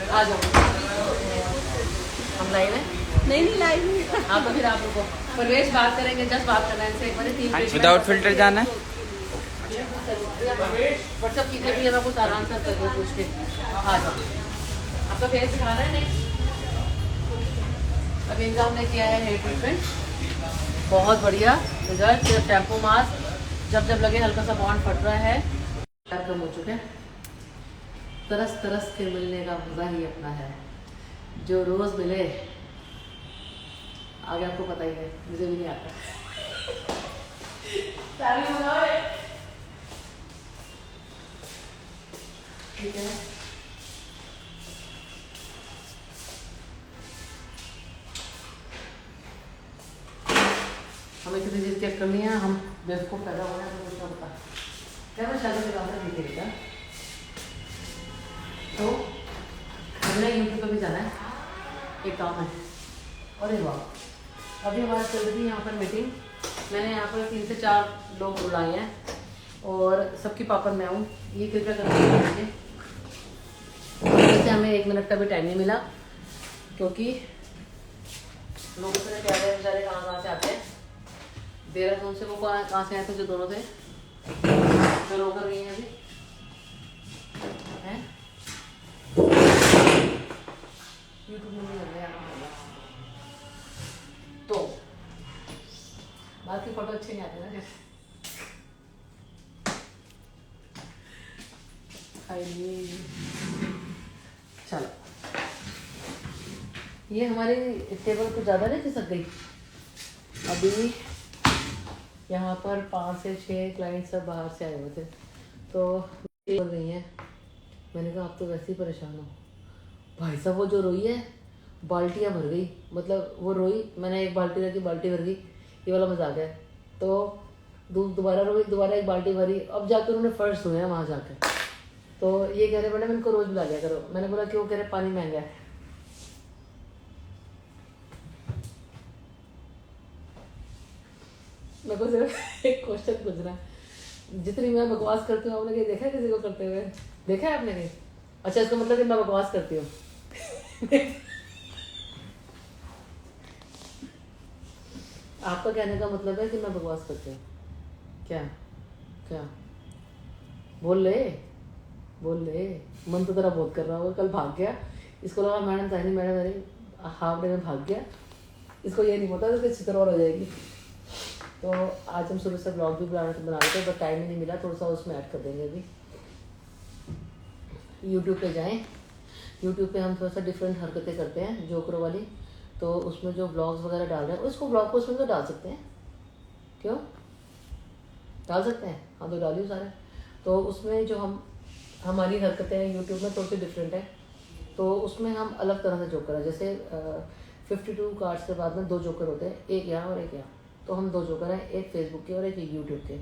आ जाओ, हम लाइव है? नहीं लाइव नहीं। हाँ तो फिर आप लोग को परवेश बात करेंगे, जस्ट बात करना है इनसे एक बार। 3 विदाउट फिल्टर जाना है। व्हाट्सअप कीजिए भी, मैं कुछ आराम से कर पूछ के आ जाओ। आपका फेस दिखाना है नहीं? अभी इनका हमने किया है हेयर ट्रीटमेंट, बहुत बढ़िया रिजल्ट। सिर्फ शैम्पू मास्क जब जब लगे हल्का सा बॉन्ड फट रहा है, कम हो चुके हैं। तरस तरस के मिलने का मजा ही अपना है, जो रोज मिले। आगे आपको पता ही है, मुझे भी नहीं आता। ठीक है, हमें किसी चीज़ की अक्ल नहीं है, हम बेवकूफ़ पैदा हो रहे हैं, तो कुछ ना पता क्या। मैं शादी के काम से ठीक है, तो हमने यूट्यूब पर भी जाना है, एक काम है। और ये वाह, अभी हमारे चल रही है यहाँ पर मीटिंग। मैंने यहाँ पर 3 से 4 लोग बुलाए हैं और सबकी पापड़ मैं हूँ। ये कृपया करके जैसे हमें 1 मिनट का भी टाइम नहीं मिला, क्योंकि लोग इतने प्यारे बेचारे कहाँ से आते हैं। देहरादून से वो कहाँ से आए थे, जो दोनों थे जो रो कर रही हैं अभी हैं, यूट्यूब में नहीं लग रहा है। तो बाकी फोटो अच्छे नहीं आते ना, चलो। ये हमारी टेबल कुछ ज़्यादा नहीं खिसक गई। अभी यहाँ पर 5 से 6 क्लाइंट सब बाहर से आए हुए थे, तो बोल रही हैं। मैंने कहा आप तो वैसे ही परेशान हो भाई साहब। वो जो रोई है, बाल्टियाँ भर गई, मतलब वो रोई, मैंने एक बाल्टी रखी, बाल्टी भर गई, ये वाला मजाक है। तो दोबारा रोई, दोबारा एक बाल्टी भरी, अब जाकर उन्होंने फर्श धोया है वहाँ जाकर। तो ये कह रहे मैडम इनको रोज़ बुला लिया करो। मैंने बोला क्यों? कह रहे पानी महंगा है। मेरे को सिर्फ एक क्वेश्चन पूछना है, जितनी मैं बकवास करती हूँ आपने कहीं देखा है किसी को करते हुए? देखा है आपने कहीं? अच्छा, इसका मतलब कि मैं बकवास करती हूँ। आपका कहने का मतलब है कि मैं बकवास करती हूँ? क्या क्या? बोल ले, बोल ले। मन तो तेरा बहुत कर रहा होगा, कल भाग गया, इसको लगा मैडम था नहीं, मैडम अरे हाफ डे में भाग गया, इसको ये नहीं पता तो चित्रौर हो जाएगी। तो आज हम सुबह से ब्लॉग भी बना रहे थे, बट टाइम ही नहीं मिला, थोड़ा सा उसमें ऐड कर देंगे। अभी यूट्यूब पे जाएं, यूट्यूब पे हम थोड़ा सा डिफरेंट हरकतें करते हैं, जोकरों वाली। तो उसमें जो ब्लॉग्स वगैरह डाल रहे हैं, उसको ब्लॉग पोस्ट में तो डाल सकते हैं, क्यों डाल सकते हैं? हाँ तो डालिए सारे। तो उसमें जो हमारी हरकतें हैं यूट्यूब में थोड़ी सी डिफरेंट है, तो उसमें हम अलग तरह से जोकर है। जैसे 52 कार्ड्स के बाद में 2 जोकर होते हैं, एक यहाँ और एक यहाँ। तो हम 2 जोकर हैं, एक फेसबुक के और एक यूट्यूब के।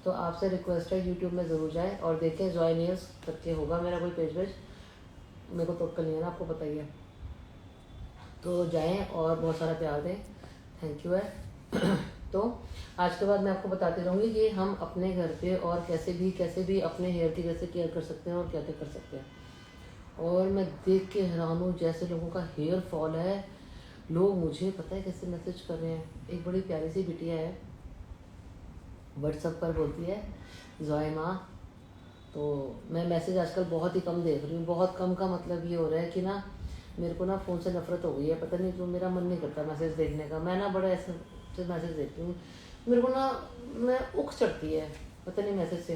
तो आपसे रिक्वेस्ट है यूट्यूब में ज़रूर जाएं और देखें, जॉय न्यूज़ करके होगा मेरा कोई पेज वेज, मेरे को तो कल नहीं है ना, आपको पता ही है। तो जाएं और बहुत सारा प्यार दें, थैंक यू है। तो आज के बाद मैं आपको बताती रहूँगी कि हम अपने घर पे और कैसे भी अपने हेयर की कैसे केयर कर सकते हैं और क्या क्या कर सकते हैं। और मैं देख के हैरान हूँ, जैसे लोगों का हेयर फॉल है, लोग मुझे पता है कैसे मैसेज कर रहे हैं। एक बड़ी प्यारी सी बिटिया है, व्हाट्सएप पर बोलती है जॉय माँ। तो मैं मैसेज आजकल बहुत ही कम देख रही हूँ। बहुत कम का मतलब ये हो रहा है कि ना मेरे को ना फ़ोन से नफरत हो गई है, पता नहीं क्यों मेरा मन नहीं करता मैसेज देखने का। मैं ना बड़ा ऐसे मैसेज देखती हूँ, मेरे को ना मैं उख चढ़ती है पता नहीं मैसेज से।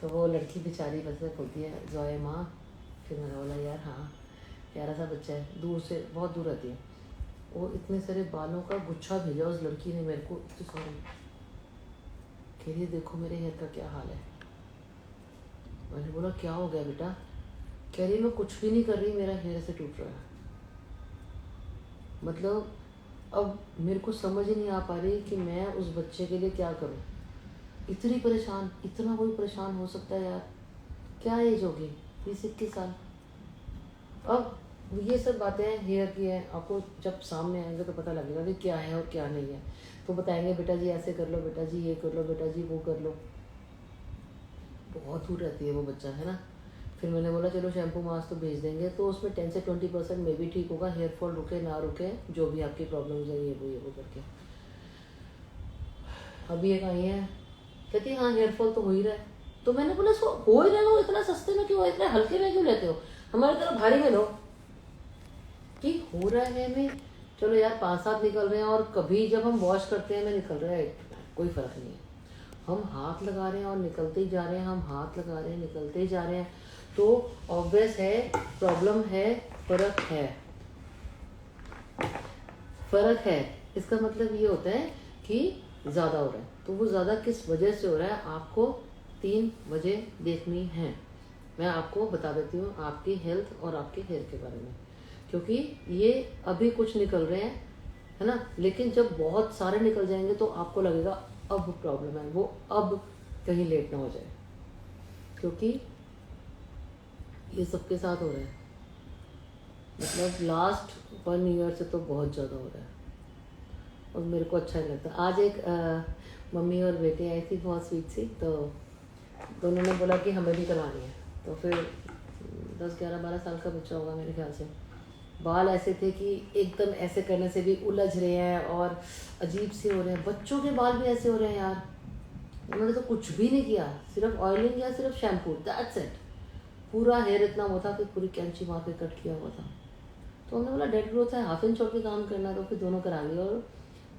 तो वो लड़की बेचारी वैसे बोलती है जॉय माँ। फिर मैंने बोला यार हाँ, प्यारा सा बच्चा है, दूर से बहुत दूर रहती है। वो इतने सारे बालों का गुच्छा भेजा उस लड़की ने मेरे को, इतनी सारी। कह रही देखो मेरे हेयर का क्या हाल है। मैंने बोला क्या हो गया बेटा? कह रही मैं कुछ भी नहीं कर रही, मेरा हेयर से टूट रहा है। मतलब अब मेरे को समझ ही नहीं आ पा रही कि मैं उस बच्चे के लिए क्या करूं। इतनी परेशान, इतना कोई परेशान हो सकता है यार? क्या एज होगी, 20-21 साल। अब ये सब बातें हेयर की हैं, आपको जब सामने आएंगे तो पता लगेगा कि क्या है और क्या नहीं है। तो बताएंगे बेटा जी ऐसे कर लो, बेटा जी ये कर लो, बेटा जी वो कर लो। बहुत दूर रहती है वो बच्चा, है ना। फिर मैंने बोला चलो शैम्पू मास्क तो भेज देंगे, तो उसमें 10 से 20% में भी ठीक होगा, हेयर फॉल रुके ना रुके, जो भी आपकी प्रॉब्लम्स है ये वो करके। अभी एक आई है, कहती है हाँ हेयर फॉल तो हो ही रहा है। तो मैंने बोला इसको हो ही रहा है, वो इतना सस्ते में क्यों, इतने हल्के में क्यों लेते हो, हमारी तरह भारी में लो। कि हो रहा है में, चलो यार 5-7 निकल रहे हैं, और कभी जब हम वॉश करते हैं में निकल रहा है, कोई फर्क नहीं है। हम हाथ लगा रहे हैं और निकलते ही जा रहे हैं, हम हाथ लगा रहे हैं निकलते ही जा रहे हैं, तो ऑब्वियस है प्रॉब्लम है, फर्क है, फर्क है। इसका मतलब ये होता है कि ज़्यादा हो रहा है। तो वो ज़्यादा किस वजह से हो रहा है, आपको 3 वजह देखनी है। मैं आपको बता देती हूँ आपकी हेल्थ और आपके हेयर के बारे में, क्योंकि ये अभी कुछ निकल रहे हैं, है ना, लेकिन जब बहुत सारे निकल जाएंगे तो आपको लगेगा अब प्रॉब्लम है, वो अब कहीं लेट ना हो जाए, क्योंकि ये सबके साथ हो रहा है। मतलब लास्ट 1 ईयर से तो बहुत ज़्यादा हो रहा है, और मेरे को अच्छा नहीं लगता। आज एक मम्मी और बेटे आई थी, बहुत स्वीट सी, तो दोनों ने बोला कि हमें भी करवानी है। तो फिर 10-11-12 साल का बच्चा होगा मेरे ख्याल से, बाल ऐसे थे कि एकदम ऐसे करने से भी उलझ रहे हैं और अजीब से हो रहे हैं। बच्चों के बाल भी ऐसे हो रहे हैं यार। उन्होंने तो कुछ भी नहीं किया, सिर्फ ऑयलिंग या सिर्फ शैम्पू, दैट्स इट। पूरा हेयर इतना वो था कि पूरी कैंची मार के कट किया हुआ था। तो हमने बोला डेड ग्रोथ है, 1/2 इंच छोड़ के काम करना, तो फिर दोनों करा लिया। और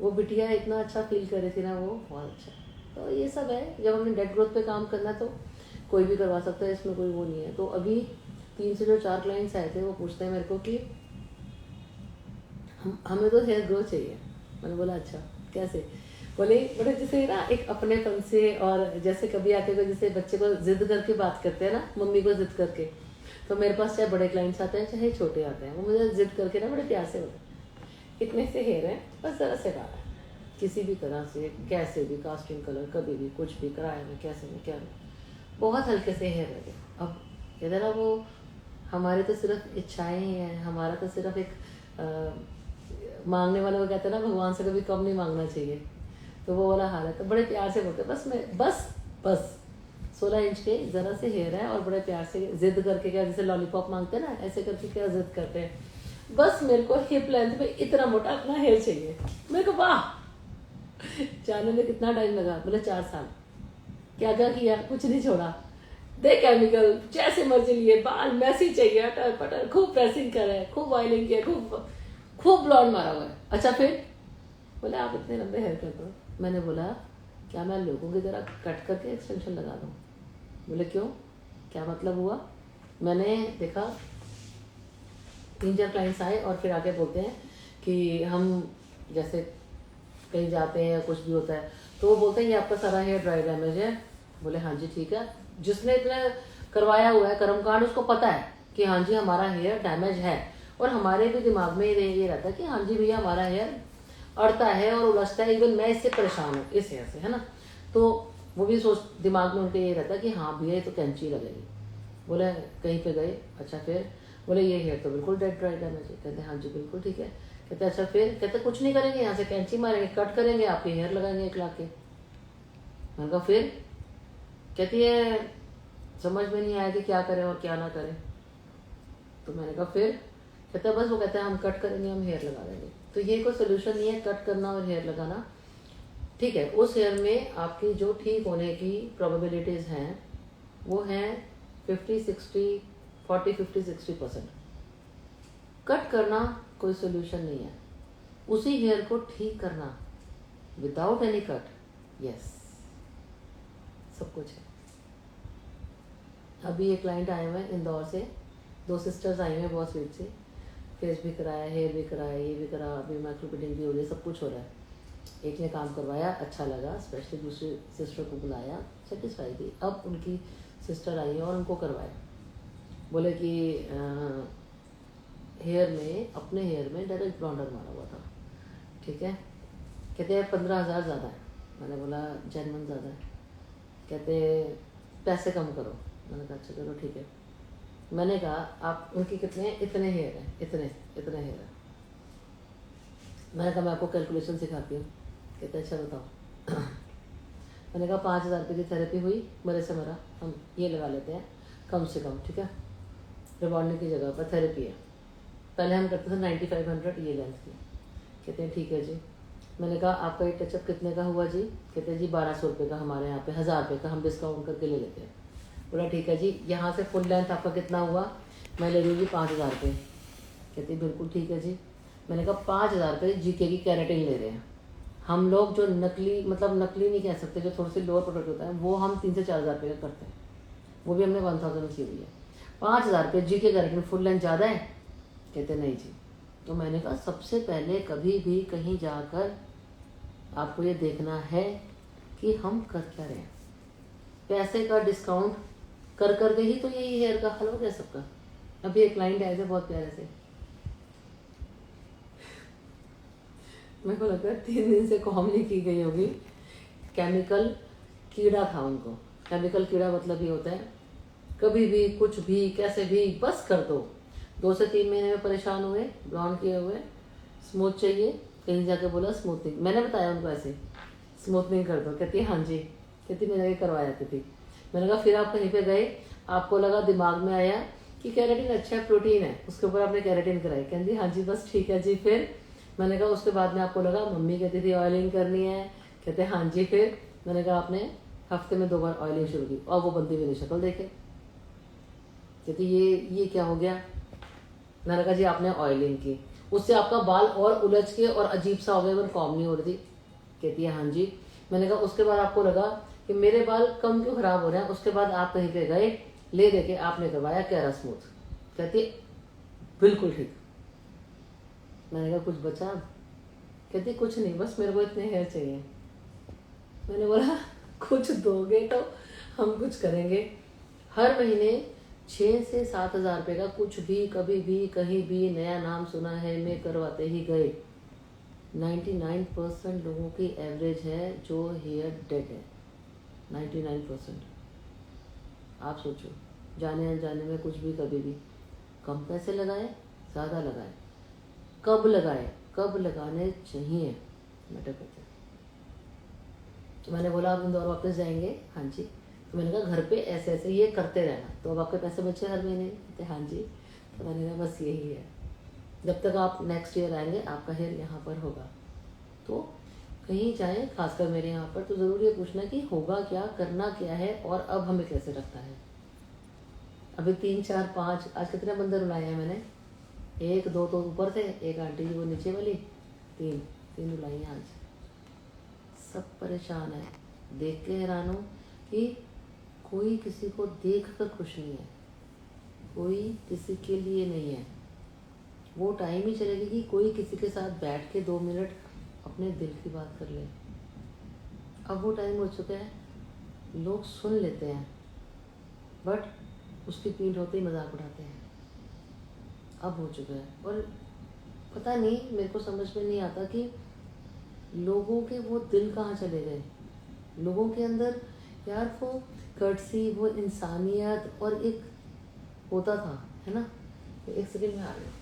वो बिटिया इतना अच्छा फील कर रही थी ना, वो बहुत अच्छा। तो ये सब है, जब हमने डेड ग्रोथ पे काम करना तो कोई भी करवा सकता है, इसमें कोई वो नहीं है। तो अभी 3 से जो 4 क्लाइंट्स आए थे, वो पूछते हैं मेरे को कि हमें तो हेयर ग्रोथ चाहिए। मैंने बोला अच्छा कैसे, बोले बड़े जैसे ना एक अपनेपन से, और जैसे कभी आके कोई जैसे बच्चे को जिद करके बात करते हैं ना, मम्मी को जिद करके, तो मेरे पास चाहे बड़े क्लाइंट्स आते हैं चाहे छोटे आते हैं, वो मुझे जिद करके ना बड़े प्यार से बोलते हैं इतने से हेयर है, बस ज़रा से बाल है, किसी भी तरह से कैसे भी कास्टिंग कलर कभी भी कुछ भी कराए में कैसे में क्या में, बहुत हल्के से हेयर लगे। अब कहते ना वो हमारी तो सिर्फ इच्छाएं ही हैं, हमारा तो सिर्फ एक मांगने वाले को कहते हैं ना भगवान से कभी कम नहीं मांगना चाहिए, तो वो वाला हाल है। तो बड़े प्यार से बोलते बस मैं बस 16 इंच के ज़रा से हेयर है, और बड़े प्यार से जिद करके, क्या जैसे लॉलीपॉप मांगते हैं ना, ऐसे करके क्या जिद करते हैं, बस मेरे को हिप लेंथ में इतना मोटा अपना हेयर चाहिए। मेरे को वाह, जानने में कितना टाइम लगा, बोले 4 साल। क्या क्या किया, कुछ नहीं छोड़ा, दे केमिकल जैसे मर्जी लिए, बाल मैसी चाहिए, अटर पटर, खूब प्रेसिंग करे, खूब ऑयलिंग किया, खूब ब्लॉन्ड मारा हुआ है। अच्छा फिर बोले आप इतने लंबे हेयर कर दो। मैंने बोला क्या मैं लोगों की तरह कट करके एक्सटेंशन लगा दूँ? बोले क्यों, क्या मतलब हुआ? मैंने देखा 3-4 क्लाइंट्स आए और फिर आके बोलते हैं कि हम जैसे कहीं जाते हैं या कुछ भी होता है, तो वो बोलते हैं ये आपका सारा हेयर ड्राई डैमेज है। बोले हाँ जी ठीक है, जिसने इतना करवाया हुआ है कर्मकांड, उसको पता है कि हाँ जी हमारा हेयर डैमेज है, और हमारे भी दिमाग में ये रहता है कि हाँ जी भैया हमारा हेयर अड़ता है और उलझता है, इवन मैं इससे परेशान हूँ इस हेयर से, है ना। तो वो भी सोच दिमाग में उनके ये रहता है कि हाँ भैया ये तो कैंची लगेगी। बोले कहीं पे गए, अच्छा फिर? बोले ये हेयर तो बिल्कुल डेड ड्राई डैमेज है। कहते हाँ जी बिल्कुल ठीक है। कहते अच्छा फिर? कहते कुछ नहीं करेंगे, यहाँ से कैंची मारेंगे, कट करेंगे, आपके हेयर लगाएंगे 1 लाख के। मैंने कहा फिर? कहती है समझ में नहीं आया कि क्या करें और क्या ना करें। तो मैंने कहा फिर? कहता बस वो कहता है हम कट करेंगे, हम हेयर लगा देंगे। तो ये कोई सोल्यूशन नहीं है कट करना और हेयर लगाना, ठीक है। उस हेयर में आपकी जो ठीक होने की प्रोबेबिलिटीज़ हैं वो हैं 50-60 कट करना कोई सोल्यूशन नहीं है, उसी हेयर को ठीक करना विदाउट एनी कट, यस सब कुछ है। अभी एक क्लाइंट आए हुए हैं इंदौर से, 2 सिस्टर्स आई हुई हैं बहुत स्वीट सी, फेस भी कराया, हेयर भी कराया, ये भी करा, अभी माइक्रो ब्लीडिंग भी हो रही है, सब कुछ हो रहा है। एक ने काम करवाया, अच्छा लगा, स्पेशली दूसरी सिस्टर को बुलाया, सेटिस्फाई थी। अब उनकी सिस्टर आई है और उनको करवाया। बोले कि हेयर में, अपने हेयर में डायरेक्ट ब्लॉन्डर मारा हुआ था, ठीक है। कहते हैं 15,000 ज़्यादा है। मैंने बोला जेन्युइन ज़्यादा है। कहते पैसे कम करो। मैंने कहा अच्छा चलो ठीक है। मैंने कहा आप उनकी कितने, इतने हेयर हैं, इतने इतने हेयर हैं। मैंने कहा मैं आपको कैलकुलेशन सिखाती हूँ। कहते अच्छा बताओ। मैंने कहा 5,000 रुपये की थेरेपी हुई, मरे से मरा हम ये लगा लेते हैं कम से कम, ठीक है। रिबॉन्डिंग की जगह पर थेरेपी है। पहले हम करते थे 9500 ये लेंथ की। कहते हैं ठीक है जी। मैंने कहा आपका ये टचअप कितने का हुआ जी? कहते हैं जी 1200 रुपये का, हमारे यहाँ पे 1000 रुपये का हम डिस्काउंट करके ले लेते हैं। बोला ठीक है जी, यहाँ से फुल लेंथ आपका कितना हुआ? मैं ले रही हूँ जी 5,000 रुपये। कहती बिल्कुल ठीक है जी। मैंने कहा 5,000 रुपये जीके की कैरेटिन ले रहे हैं हम लोग, जो नकली, मतलब नकली नहीं कह सकते, जो थोड़ी सी लोअर प्रोडक्ट होता है वो हम 3 से 4,000 रुपये का करते हैं, वो भी हमने 1000 की हुई है। 5,000 रुपये जीके कैरेटिन फुल लेंथ ज़्यादा है? कहते नहीं जी। तो मैंने कहा सबसे पहले कभी भी कहीं जाकर आपको ये देखना है कि हम कर क्या रहे हैं। पैसे का डिस्काउंट कर करके ही तो यही हेयर का हल हो गया सबका। अभी एक क्लाइंट आए थे बहुत प्यारे से, मेरे को लगता है 3 दिन से कॉम नहीं की गई होगी। केमिकल कीड़ा था उनको। केमिकल कीड़ा मतलब ये होता है कभी भी कुछ भी कैसे भी बस कर दो। 2 से 3 महीने में परेशान हुए, ब्लॉन्ड किए हुए, स्मूथ चाहिए, कहीं जाके बोला स्मूथनिंग। मैंने बताया उनको ऐसे स्मूथनिंग कर दो। कहती है हाँ जी। कहती मैंने ये करवाया थी। मैंने कहा फिर आप कहीं पे गए, आपको लगा, दिमाग में आया कि कैरेटिन अच्छा है, प्रोटीन है, उसके ऊपर आपने कैरेटिन कराई। कहती हाँ जी बस ठीक है जी। फिर मैंने कहा उसके बाद में आपको लगा, मम्मी कहती थी ऑयलिंग करनी है। कहते हाँ जी। फिर मैंने कहा आपने हफ्ते में 2 बार ऑयलिंग शुरू की और वो बंदी मेरी शक्ल देखे। कहती ये क्या हो गया? मैंने कहा जी आपने ऑयलिंग की, उससे आपका बाल और उलझ के और अजीब सा हो गया, मैंने कॉम नहीं हो रही थी। कहती है हाँ जी। मैंने कहा उसके बाद आपको लगा कि मेरे बाल कम क्यों खराब हो रहे हैं? उसके बाद आप कहीं पे गए, ले दे के आपने करवाया कैरा स्मूथ। कहती बिल्कुल ठीक। मैंने कहा कुछ बचा? कहती कुछ नहीं, बस मेरे को इतने हेयर चाहिए। मैंने बोला कुछ दोगे तो हम कुछ करेंगे। हर महीने 6 से 7,000 रुपये का कुछ भी कभी भी कहीं भी नया नाम सुना है मैं करवाते ही गए। 99% लोगों की एवरेज है जो हेयर डेड है। 99%। आप सोचो, जाने अनजाने में कुछ भी कभी भी कम पैसे लगाए, ज़्यादा लगाए, कब लगाए, कब लगाने चाहिए, मैटर करते हैं। तो मैंने बोला आप इंदौर वापस जाएंगे? हाँ जी। तो मैंने कहा घर पे ऐसे ऐसे ये करते रहना, तो अब आपके पैसे बचे हर महीने? कहते हाँ जी। तो मैंने कहा बस यही है, जब तक आप नेक्स्ट ईयर आएंगे आपका हेयर यहाँ पर होगा। तो कहीं जाएं, खासकर मेरे यहाँ पर, तो ज़रूर ये पूछना कि होगा क्या, करना क्या है और अब हमें कैसे रखना है। अभी 3, 4, 5 आज कितने बंदर बुलाए हैं मैंने? 1, 2 तो ऊपर थे, एक आंटी जी वो नीचे वाली, 3 बुलाई हैं आज। सब परेशान है, देख के हैरान हो कि कोई किसी को देख कर खुश नहीं है, कोई किसी के लिए नहीं है। वो टाइम ही चलेगी कि कोई किसी के साथ बैठ के 2 मिनट अपने दिल की बात कर ले। अब वो टाइम हो चुका है, लोग सुन लेते हैं बट उसकी पीठ होते ही मजाक उड़ाते हैं। अब हो चुका है। और पता नहीं, मेरे को समझ में नहीं आता कि लोगों के वो दिल कहाँ चले गए। लोगों के अंदर यार वो कर्टसी, वो इंसानियत और एक होता था, है ना। एक सेकंड में आ रही हूँ।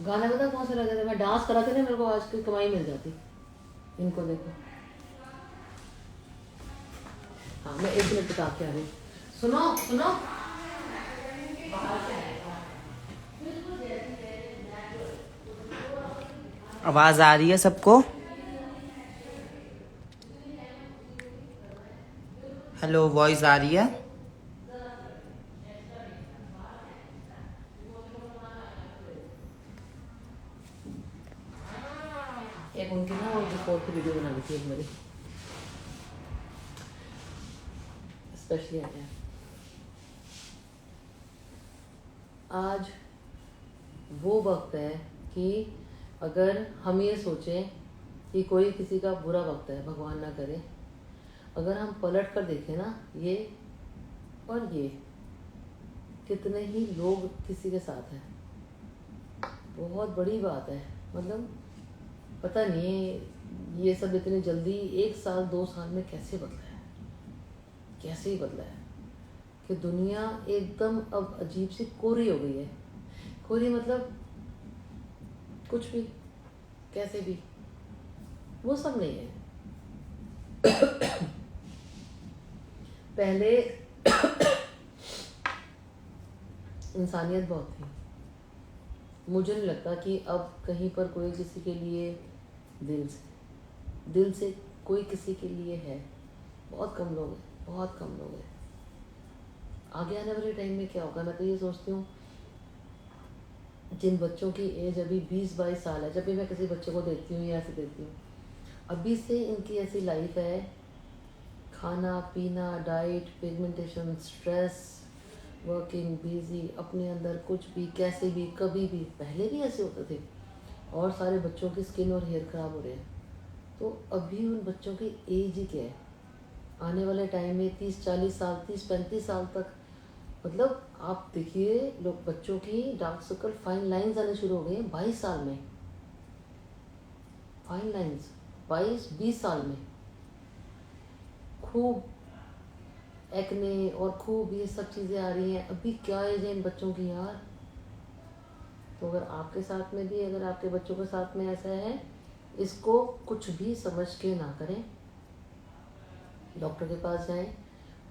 गाने पता कौन से लगे थे? मैं डांस कराती ना, मेरे को आज की कमाई मिल जाती। इनको देखो। हाँ मैं 1 मिनट बता के आ रही। सुनो सुनो, आवाज आ रही है सबको? हेलो, वॉइस आ रही है? एक उनकी ना वो बिफोर की वीडियो बनानी थी एक मेरी, स्पेशली आ गया आज वो वक्त है कि अगर हम ये सोचें कि कोई किसी का बुरा वक्त है, भगवान ना करे, अगर हम पलट कर देखें ना ये और ये, कितने ही लोग किसी के साथ हैं, बहुत बड़ी बात है। मतलब पता नहीं ये सब इतनी जल्दी 1 साल 2 साल में कैसे बदला है, कैसे ही बदला है कि दुनिया एकदम अब अजीब सी कोरी हो गई है। कोरी मतलब कुछ भी कैसे भी, वो सब नहीं है। पहले इंसानियत बहुत थी। मुझे नहीं लगता कि अब कहीं पर कोई किसी के लिए दिल से कोई किसी के लिए है। बहुत कम लोग हैं, बहुत कम लोग हैं। आगे आने वाले टाइम में क्या होगा, मैं तो ये सोचती हूँ जिन बच्चों की एज अभी 20-22 साल है, जब भी मैं किसी बच्चे को देखती हूँ या ऐसे देखती हूँ, अभी से इनकी ऐसी लाइफ है, खाना पीना, diet, pigmentation, stress, working, busy, अपने अंदर कुछ भी कैसे भी कभी भी, पहले भी ऐसे होते थे। और सारे बच्चों की स्किन और हेयर ख़राब हो रहे हैं। तो अभी उन बच्चों की एज ही क्या है, आने वाले टाइम में 30-40 साल, 30-35 साल तक, मतलब आप देखिए लोग, बच्चों की डार्क सर्कल, फाइन लाइंस आने शुरू हो गए हैं 22 साल में। फाइन लाइंस 22-20 साल में, खूब एक्ने और खूब ये सब चीज़ें आ रही हैं। अभी क्या एज है इन बच्चों की यार। तो अगर आपके साथ में भी, अगर आपके बच्चों के साथ में ऐसा है, इसको कुछ भी समझ के ना करें, डॉक्टर के पास जाएं,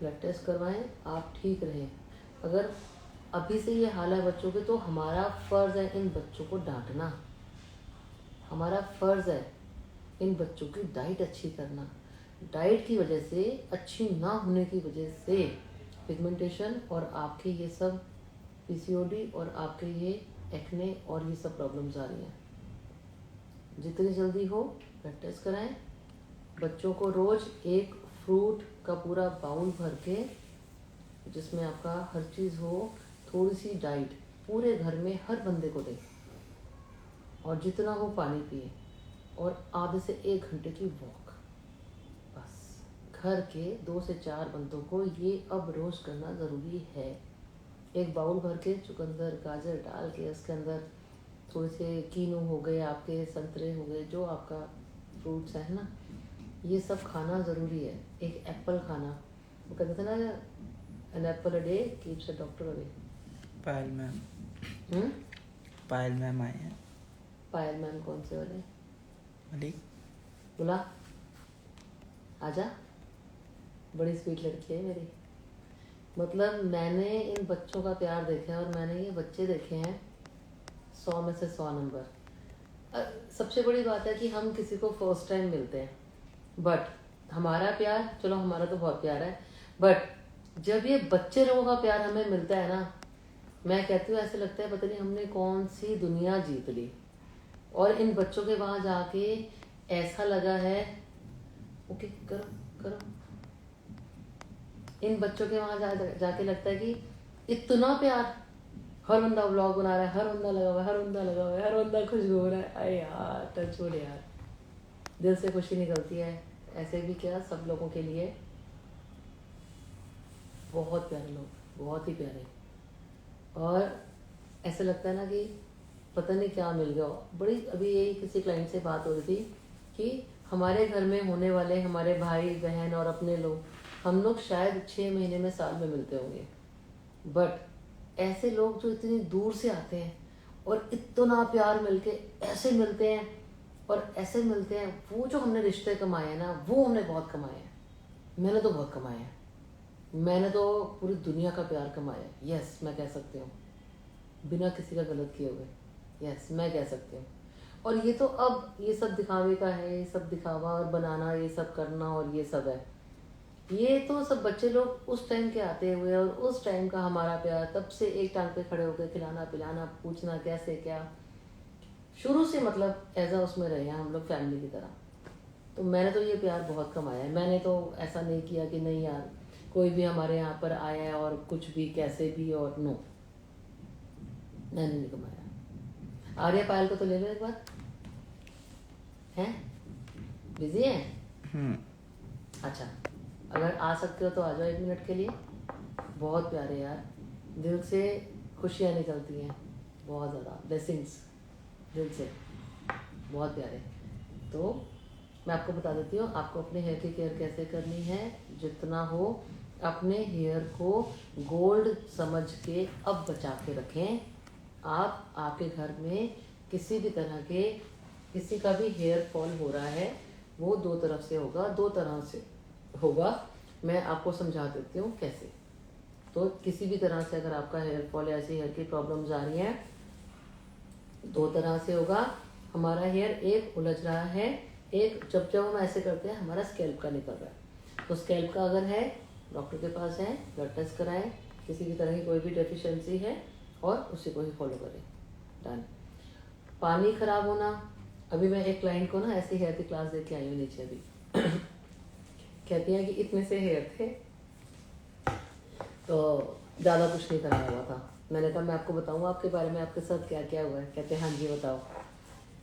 ब्लड टेस्ट करवाएं, आप ठीक रहें। अगर अभी से ये हाल है बच्चों के, तो हमारा फ़र्ज़ है इन बच्चों को डांटना, हमारा फ़र्ज़ है इन बच्चों की डाइट अच्छी करना। डाइट की वजह से, अच्छी ना होने की वजह से पिगमेंटेशन और आपके ये सब पीसीओडी और आपके ये एक्ने और ये सब प्रॉब्लम्स आ रही हैं। जितनी जल्दी हो ब्लड टेस्ट कराएं। बच्चों को रोज़ एक फ्रूट का पूरा बाउल भर के, जिसमें आपका हर चीज़ हो, थोड़ी सी डाइट पूरे घर में हर बंदे को दें, और जितना हो पानी पिए, और आधे से 1 घंटे की वॉक। बस घर के 2 से 4 बंदों को ये अब रोज़ करना ज़रूरी है। एक बाउल भर के चुकंदर गाजर डाल के, उसके अंदर थोड़े से कीनू हो गए, आपके संतरे हो गए, जो आपका फ्रूट्स है ना, ये सब खाना ज़रूरी है। एक एप्पल खाना, वो कहते थे ना, an apple a day keeps a doctor away. Payal ma'am, Payal ma'am आए हैं। पायल मैम कौन से वाले? मलिक बुला, आजा, बड़ी स्वीट लड़की है मेरी। मतलब मैंने इन बच्चों का प्यार देखा है, और मैंने ये बच्चे देखे हैं 100 में से 100 नंबर। सबसे बड़ी बात है कि हम किसी को फर्स्ट टाइम मिलते हैं, बट हमारा प्यार, चलो हमारा तो बहुत प्यार है, बट जब ये बच्चे लोगों का प्यार हमें मिलता है ना, मैं कहती हूँ ऐसे लगता है पता नहीं हमने कौन सी दुनिया जीत ली। और इन बच्चों के वहाँ जाके ऐसा लगा है, ओके करो करो, इन बच्चों के वहाँ जाके लगता है कि इतना प्यार, हर बंदा व्लॉग बना रहा है, हर बंदा लगा हुआ है, हर बंदा लगा हुआ है, हर बंदा खुश हो रहा है। अरे यार टच वुड यार, दिल से खुशी निकलती है। ऐसे भी क्या, सब लोगों के लिए बहुत प्यारे लोग, बहुत ही प्यारे। और ऐसा लगता है ना कि पता नहीं क्या मिल गया। बड़ी अभी यही किसी क्लाइंट से बात हो रही थी कि हमारे घर में होने वाले हमारे भाई बहन और अपने लोग, हम लोग शायद 6 महीने में, साल में मिलते होंगे, बट ऐसे लोग जो इतनी दूर से आते हैं और इतना प्यार मिलके ऐसे मिलते हैं और ऐसे मिलते हैं, वो जो हमने रिश्ते कमाए हैं ना, वो हमने बहुत कमाए हैं। मैंने तो बहुत कमाए हैं, मैंने तो पूरी दुनिया का प्यार कमाया है। यस, मैं कह सकती हूँ, बिना किसी का गलत किए हुए। यस, मैं कह सकती हूँ। और ये तो अब ये सब दिखावे का है, ये सब दिखावा और बनाना, ये सब करना और ये सब है। ये तो सब बच्चे लोग उस टाइम के आते हुए, और उस टाइम का हमारा प्यार, तब से एक टांग पे खड़े होकर खिलाना पिलाना, पूछना कैसे क्या, शुरू से मतलब ऐसा उसमें रहे हैं हम लोग फैमिली की तरह। तो मैंने तो ये प्यार बहुत कमाया है। मैंने तो ऐसा नहीं किया कि नहीं यार कोई भी हमारे यहाँ पर आया है और कुछ भी कैसे भी, और नो, मैंने नहीं कमाया। आर्या पायल को तो ले लो एक बार। हैं बिजी है? अच्छा, अगर आ सकते हो तो आ जाओ 1 मिनट के लिए। बहुत प्यारे यार, दिल से खुशियाँ निकलती हैं, बहुत ज़्यादा ब्लेसिंग्स दिल से, बहुत प्यारे। तो मैं आपको बता देती हूँ आपको अपने हेयर की केयर कैसे करनी है। जितना हो अपने हेयर को गोल्ड समझ के अब बचा के रखें। आप आपके घर में किसी भी तरह के किसी का भी हेयर फॉल हो रहा है वो 2 तरफ से होगा, 2 तरह से होगा। मैं आपको समझा देती हूँ कैसे। तो किसी भी तरह से अगर आपका हेयर फॉल या ऐसी हेयर की प्रॉब्लम्स आ रही हैं, 2 तरह से होगा। हमारा हेयर एक उलझ रहा है, एक जब जब हम ऐसे करते हैं हमारा स्कैल्प का निकल रहा है। तो स्कैल्प का अगर है, डॉक्टर के पास है, ब्लड टेस्ट कराएं, किसी भी तरह की कोई भी डेफिशिएंसी है और उसी को ही फॉलो करें। डन। पानी खराब होना, अभी मैं एक क्लाइंट को ना ऐसी हेयर की क्लास दे के आई हूँ नीचे अभी। कहती हैं कि इतने से हेयर थे तो ज़्यादा कुछ नहीं कराया हुआ था। मैंने कहा मैं आपको बताऊँ आपके बारे में, आपके साथ क्या क्या हुआ है। कहते हैं हाँ जी बताओ।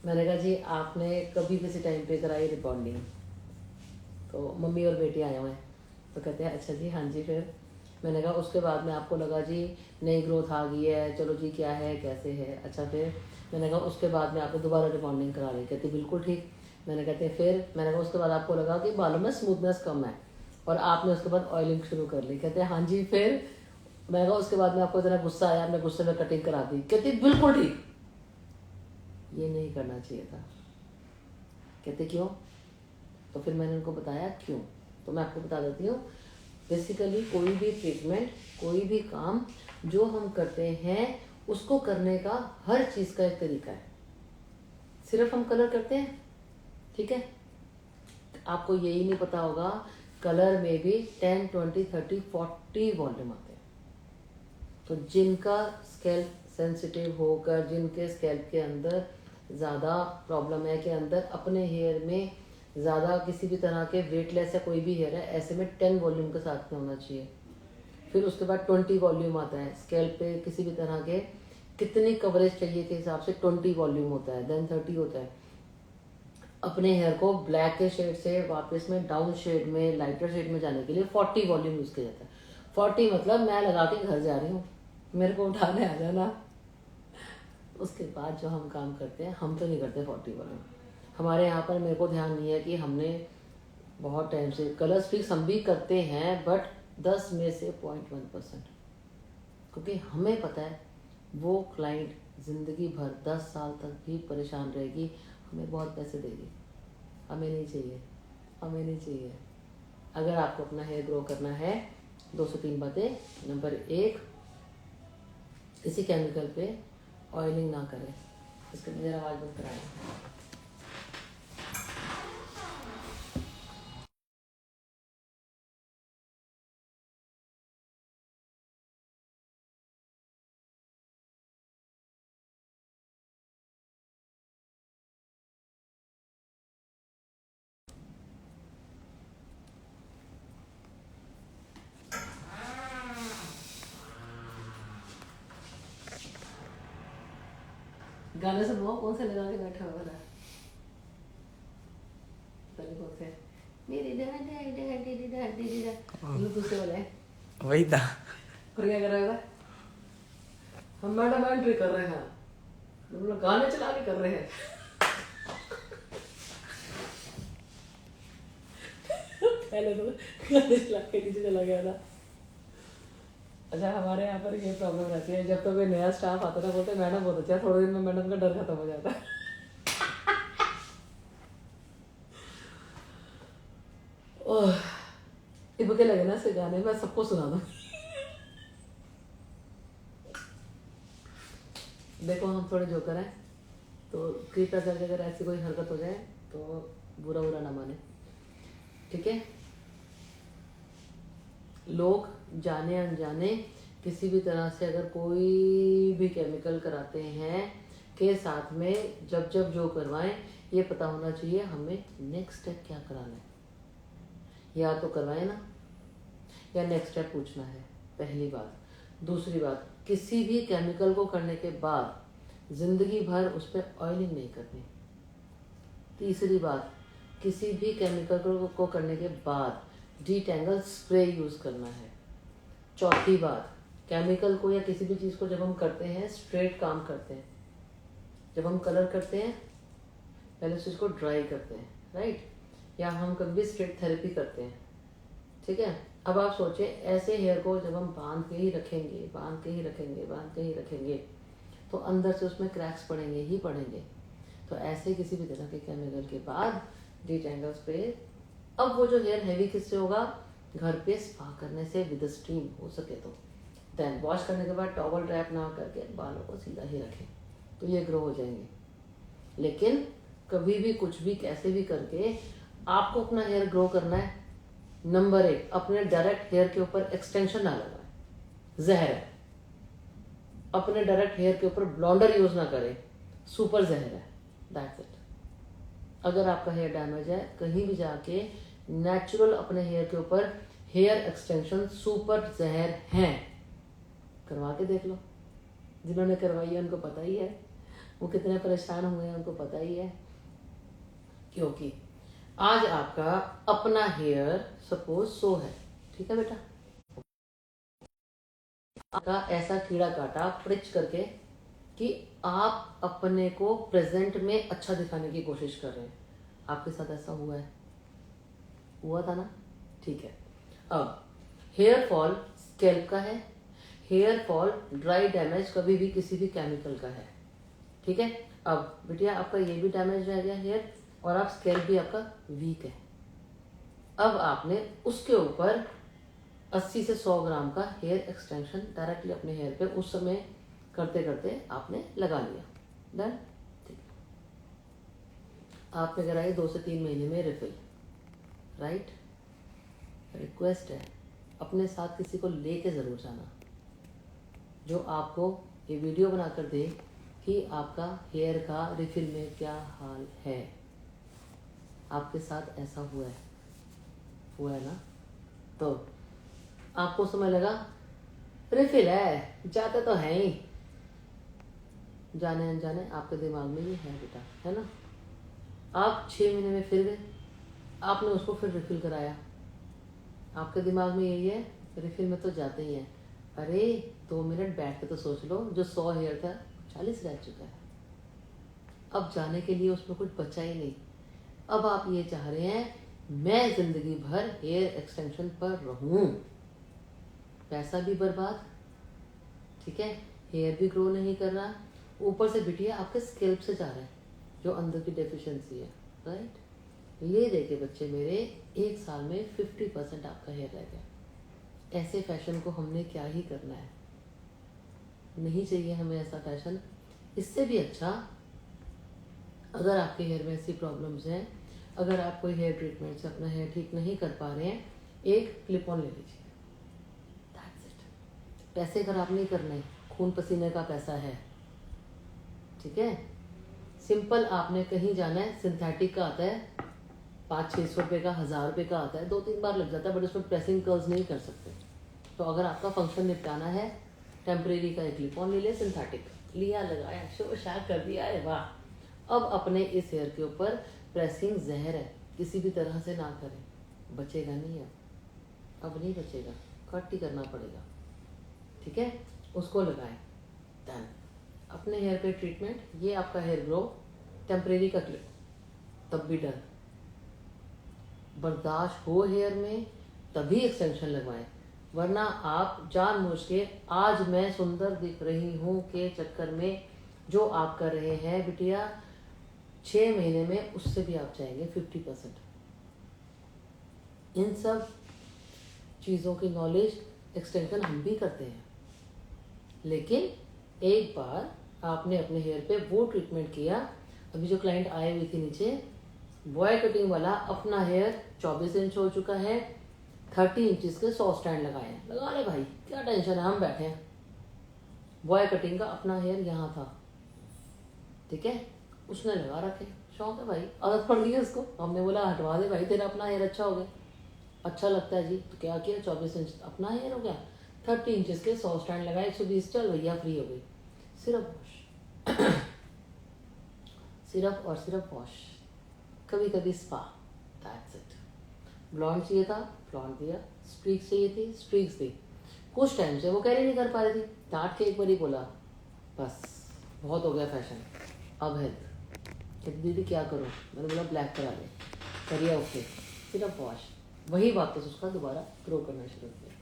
मैंने कहा जी आपने कभी किसी टाइम पे कराई रिबॉन्डिंग? तो मम्मी और बेटी आए हुए हैं। तो कहते हैं अच्छा जी हाँ जी। फिर मैंने कहा उसके बाद में आपको लगा जी नई ग्रोथ आ गई है, चलो जी क्या है कैसे है। अच्छा फिर मैंने कहा उसके बाद में आपने दोबारा रिबॉन्डिंग करा ली? कहती बिल्कुल ठीक। मैंने कहते हैं फिर? मैंने कहा उसके बाद आपको लगा कि बालों में स्मूथनेस कम है और आपने उसके बाद ऑयलिंग शुरू कर ली? कहते हैं हाँ जी। फिर? मैंने कहा उसके बाद में आपको इतना गुस्सा आया, आपने गुस्से में कटिंग करा दी? कहती बिल्कुल ठीक। ये नहीं करना चाहिए था। कहते क्यों? तो फिर मैंने उनको बताया क्यों। तो मैं आपको बता देती हूँ। बेसिकली कोई भी ट्रीटमेंट, कोई भी काम जो हम करते हैं उसको करने का हर चीज़ का एक तरीका है। सिर्फ हम कलर करते हैं, ठीक है, आपको यही नहीं पता होगा कलर में भी 10, 20, 30, 40 वॉल्यूम आते हैं। तो जिनका स्कैल्प सेंसिटिव होकर, जिनके स्कैल्प के अंदर ज़्यादा प्रॉब्लम है, कि अंदर अपने हेयर में ज़्यादा किसी भी तरह के वेटलेस है कोई भी हेयर है, ऐसे में 10 वॉल्यूम के साथ में होना चाहिए। फिर उसके बाद 20 वॉल्यूम आता है। स्कैल्प पे किसी भी तरह के कितनी कवरेज चाहिए के हिसाब से 20 वॉल्यूम होता है, देन 30 होता है। अपने हेयर को ब्लैक के शेड से वापस में डाउन शेड में, लाइटर शेड में जाने के लिए 40 वॉल्यूम यूज़ किया जाता है। 40 मतलब मैं लगा के घर जा रही हूँ, मेरे को उठाने आ जाना। उसके बाद जो हम काम करते हैं, हम तो नहीं करते 40 वॉल्यूम। हमारे यहाँ पर मेरे को ध्यान नहीं है कि हमने बहुत टाइम से कलर्स फिक्स हम भी करते हैं, बट 10 में से 0.1%, क्योंकि हमें पता है वो क्लाइंट ज़िंदगी भर 10 साल तक भी परेशान रहेगी, हमें बहुत पैसे देगी। हमें नहीं चाहिए, हमें नहीं चाहिए। अगर आपको अपना हेयर ग्रो करना है, 2 से 3 बातें। नंबर 1, किसी केमिकल पे ऑयलिंग ना करें। इसके लिए आवाज़ बंद कराएं। गाने सुनो, कौन से लगा के बैठा हुआ है? पता नहीं कौन से। मेरी दूसरे वाले हैं। वही था। और क्या कर रहा है? हम मैडम एंट्री कर रहे हैं, हम लोग गाने चला के कर रहे हैं। पहले तो गाने चला के नीचे चला गया था। अच्छा, हमारे यहाँ पर ये प्रॉब्लम रहती है, जब तो कोई नया स्टाफ आता है बोलते मैडम बहुत अच्छा, थोड़े दिन में मैडम का डर खत्म हो जाता है। ओह, ये बुके लगे ना से गाने, मैं सबको सुना दूँ। देखो हम थोड़े जोकर हैं, तो कृपया करके अगर ऐसी कोई हरकत हो जाए तो बुरा बुरा ना माने, ठीक है। लोग जाने अनजाने किसी भी तरह से अगर कोई भी केमिकल कराते हैं, के साथ में जब जब जो करवाएं ये पता होना चाहिए हमें नेक्स्ट स्टेप क्या कराना है, या तो करवाएं ना, या नेक्स्ट स्टेप पूछना है, पहली बात। दूसरी बात, किसी भी केमिकल को करने के बाद जिंदगी भर उस पर ऑयलिंग नहीं करनी। तीसरी बात, किसी भी केमिकल को करने के बाद डीटैंगल स्प्रे यूज करना है। चौथी बात, केमिकल को या किसी भी चीज को जब हम करते हैं स्ट्रेट काम करते हैं। जब हम कलर करते हैं पहले उस चीज को ड्राई करते हैं, राइट, या हम कभी भी स्ट्रेट थेरेपी करते हैं, ठीक है। अब आप सोचें ऐसे हेयर को जब हम बांध के ही रखेंगे, बांध के ही रखेंगे, बांध के ही रखेंगे, तो अंदर से उसमें क्रैक्स पड़ेंगे ही पड़ेंगे। तो ऐसे किसी भी तरह के केमिकल के बाद डीटैंगल स्प्रे। अब वो जो हेयर हैवी किससे होगा, घर पे स्पा करने से विद स्टीम हो सके तो। देन वॉश करने के बाद टॉवल रैप ना करके बालों को सीधा ही रखें, तो ये ग्रो हो जाएंगे। लेकिन कभी भी कुछ भी कैसे भी करके आपको अपना हेयर ग्रो करना है, नंबर 1, अपने डायरेक्ट हेयर के ऊपर एक्सटेंशन ना लगाएं, जहर है। अपने डायरेक्ट हेयर के ऊपर ब्लॉन्डर यूज ना करें, सुपर जहर है, दैट्स इट। अगर आपका हेयर डैमेज है, कहीं भी जाके नेचुरल अपने हेयर के ऊपर हेयर एक्सटेंशन सुपर जहर हैं, करवा के देख लो। जिन्होंने करवाई है उनको पता ही है वो कितने परेशान हुए हैं, उनको पता ही है। क्योंकि आज आपका अपना हेयर सपोज 100 है, ठीक है बेटा, आपका ऐसा कीड़ा काटा प्रिच करके कि आप अपने को प्रेजेंट में अच्छा दिखाने की कोशिश कर रहे हैं। आपके साथ ऐसा हुआ है, हुआ था ना, ठीक है। अब हेयर फॉल स्कैल्प का है, हेयर फॉल ड्राई डैमेज कभी भी किसी भी केमिकल का है, ठीक है। अब बिटिया आपका ये भी डैमेज रह गया हेयर, और आप स्कैल्प भी आपका वीक है। अब आपने उसके ऊपर 80 से 100 ग्राम का हेयर एक्सटेंशन डायरेक्टली अपने हेयर पे उस समय करते करते आपने लगा लिया, डन, ठीक। आपने कराई 2 से 3 महीने में रिफिल, राइट। रिक्वेस्ट है अपने साथ किसी को लेके ज़रूर जाना जो आपको ये वीडियो बनाकर दे कि आपका हेयर का रिफिल में क्या हाल है। आपके साथ ऐसा हुआ है ना, तो आपको समय लगा रिफिल है, जाते तो हैं ही, जाने अनजाने आपके दिमाग में ये है बेटा, है ना। आप 6 महीने में फिर गए, आपने उसको फिर रिफिल कराया, आपके दिमाग में यही है रिफिल में तो जाते ही हैं। अरे 2 मिनट बैठ के तो सोच लो, जो 100 हेयर था 40 रह चुका है, अब जाने के लिए उसमें कुछ बचा ही नहीं। अब आप ये चाह रहे हैं मैं जिंदगी भर हेयर एक्सटेंशन पर रहूं, पैसा भी बर्बाद, ठीक है, हेयर भी ग्रो नहीं कर रहा, ऊपर से बिटिया आपके स्कैल्प से जा रहा है जो अंदर की डेफिशिएंसी है, राइट। ये देखे बच्चे मेरे, 1 साल में 50% आपका हेयर रह गया। ऐसे फैशन को हमने क्या ही करना है, नहीं चाहिए हमें ऐसा फैशन। इससे भी अच्छा, अगर आपके हेयर में ऐसी प्रॉब्लम्स हैं, अगर आप कोई हेयर ट्रीटमेंट से अपना हेयर ठीक नहीं कर पा रहे हैं, एक क्लिप ऑन ले लीजिए, दैट्स इट। पैसे खराब नहीं करने, खून पसीने का पैसा है, ठीक है। सिंपल, आपने कहीं जाना है, सिंथेटिक का आता है 500-600 रुपये का, 1000 रुपये का आता है, 2-3 बार लग जाता है, बट उसमें प्रेसिंग कर्ल्स नहीं कर सकते। तो अगर आपका फंक्शन निपटाना है, टेम्परेरी का एक क्लिप ऑन ले लिया, सिंथेटिक लिया, लगाया, शो शार कर दिया, अरे वाह। अब अपने इस हेयर के ऊपर प्रेसिंग जहर है, किसी भी तरह से ना करें, बचेगा नहीं अब नहीं बचेगा, कट ही करना पड़ेगा, ठीक है। उसको लगाएं, डन। अपने हेयर पे ट्रीटमेंट, ये आपका हेयर ग्रो, टेम्परेरी का क्लिप, तब भी डन। बर्दाश्त हो हेयर में तभी एक्सटेंशन लगवाएं, वरना आप जानबूझ के आज मैं सुंदर दिख रही हूँ के चक्कर में जो आप कर रहे हैं बिटिया, 6 महीने में उससे भी आप चाहेंगे 50%। इन सब चीज़ों की नॉलेज एक्सटेंशन हम भी करते हैं, लेकिन एक बार आपने अपने हेयर पे वो ट्रीटमेंट किया। अभी जो क्लाइंट आए हुई थी नीचे, बॉय कटिंग वाला, अपना हेयर 24 इंच हो चुका है, 30 इंचेस के 100 स्टैंड लगाए हैं, लगा ले भाई, क्या टेंशन है, हम बैठे हैं। बॉय कटिंग का अपना हेयर यहाँ था, ठीक है, उसने लगा रखे, शौक है भाई, आदत पड़ गई है उसको। हमने बोला हटवा दे भाई, तेरा अपना हेयर अच्छा हो गया, अच्छा लगता है जी। तो क्या किया, 24 इंच अपना हेयर हो गया, 30 इंचेस के 100 स्टैंड लगाए, 120, चल भैया फ्री हो गई। सिर्फ वॉश सिर्फ और सिर्फ वॉश, कभी कभी स्पा, दैट्स इट। ब्लॉन्ड चाहिए था, ब्लॉन्ड दिया, स्ट्रीक्स चाहिए थी, स्ट्रीक्स दी। कुछ टाइम से वो कैरी नहीं कर पा रही थी, डांट के एक बार ही बोला बस बहुत हो गया फैशन, अब हेल्थ। कहती दीदी क्या करूँ, मैंने बोला ब्लैक करा ले, करिए ओके, सिर्फ वॉश। वही वापस उसका दोबारा ग्रो करना शुरू किया।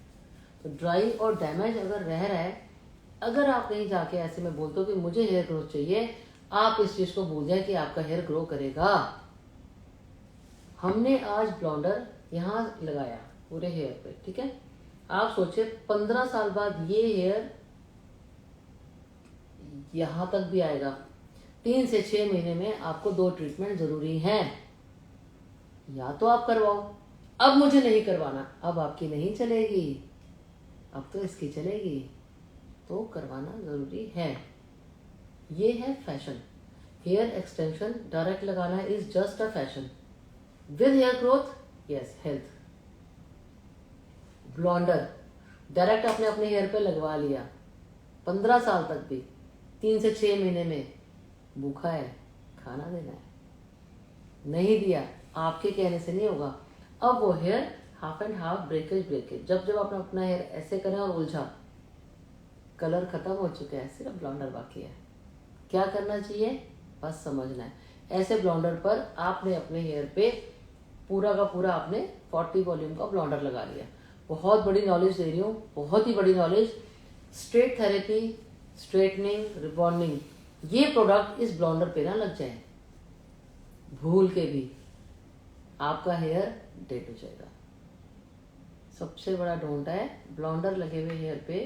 तो ड्राई और डैमेज अगर रह रहा है, अगर आप कहीं जाके ऐसे में बोलते हो कि मुझे हेयर ग्रोथ चाहिए, आप इस चीज को भूल जाए कि आपका हेयर ग्रो करेगा। हमने आज ब्लॉन्डर यहाँ लगाया पूरे हेयर पे, ठीक है। आप सोचिए 15 साल बाद ये हेयर यहां तक भी आएगा। 3 से 6 महीने में आपको 2 ट्रीटमेंट जरूरी हैं, या तो आप करवाओ। अब मुझे नहीं करवाना, अब आपकी नहीं चलेगी, अब तो इसकी चलेगी, तो करवाना जरूरी है। ये है फैशन। हेयर एक्सटेंशन डायरेक्ट लगाना is just a fashion. With hair growth yes health. ब्लॉन्डर डायरेक्ट आपने अपने हेयर पे लगवा लिया, 15 साल तक भी 3 से 6 महीने में भूखा है, खाना देना है, नहीं दिया, आपके कहने से नहीं होगा। अब वो hair half and half, breakage. जब जब आपने अपना हेयर ऐसे करें और उलझा, कलर खत्म हो चुका है, सिर्फ ब्लॉन्डर बाकी है। क्या करना चाहिए, बस समझना है। ऐसे ब्लॉन्डर पर आपने अपने हेयर पे पूरा का पूरा आपने 40 वॉल्यूम का ब्लॉन्डर लगा लिया। बहुत बड़ी नॉलेज दे रही हूँ, बहुत ही बड़ी knowledge. Straight therapy, straightening, rebonding, ये प्रोडक्ट इस ब्लॉन्डर पे ना लग जाए भूल के भी, आपका हेयर डेड हो जाएगा। सबसे बड़ा डोंट है ब्लॉन्डर लगे हुए हेयर पे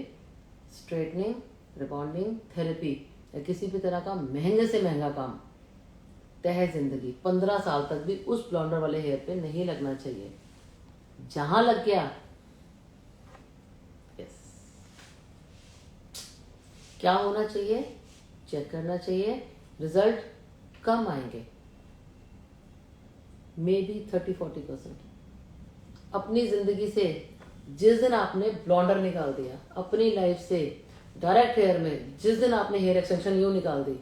स्ट्रेटनिंग, रिबॉन्डिंग, थेरेपी या किसी भी तरह का महंगे से महंगा काम तय जिंदगी 15 साल तक भी उस ब्लॉन्डर वाले हेयर पे नहीं लगना चाहिए। जहां लग गया, यस, क्या होना चाहिए, चेक करना चाहिए, रिजल्ट कम आएंगे, मे बी 30-40%। अपनी जिंदगी से जिस दिन आपने ब्लॉन्डर निकाल दिया, अपनी लाइफ से डायरेक्ट हेयर में जिस दिन आपने हेयर एक्सटेंशन यूं निकाल दी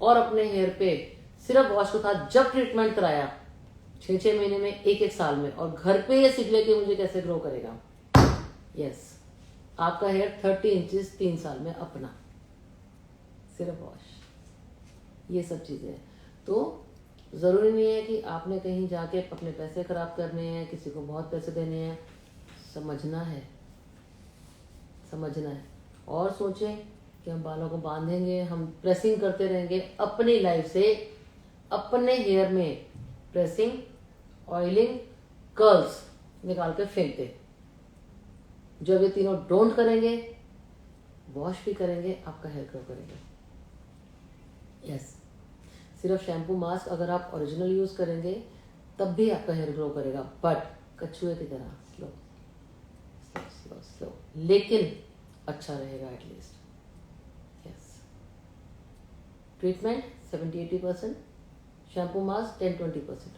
और अपने हेयर पे सिर्फ वॉश के साथ जब ट्रीटमेंट कराया 6-6 महीने में, 1-1 साल में, और घर पे ये सीख ले कि मुझे कैसे ग्रो करेगा, यस, आपका हेयर 30 इंचेस 3 साल में अपना, सिर्फ वॉश। ये सब चीजें हैं। तो जरूरी नहीं है कि आपने कहीं जाके अपने पैसे खराब करने हैं, किसी को बहुत पैसे देने हैं। समझना है और सोचें कि हम बालों को बांधेंगे, हम प्रेसिंग करते रहेंगे अपनी लाइफ से, अपने हेयर में प्रेसिंग, ऑयलिंग, कर्ल्स निकाल के फेंक दे। जब ये तीनों डोंट करेंगे, वॉश भी करेंगे, आपका हेयर ग्रो करेंगे, यस। सिर्फ शैम्पू मास्क अगर आप ओरिजिनल यूज करेंगे तब भी आपका हेयर ग्रो करेगा, बट कछुए की तरह स्लो स्लो स्लो स्लो, लेकिन अच्छा रहेगा at least, yes. Treatment 70-80%, shampoo mask 10-20%,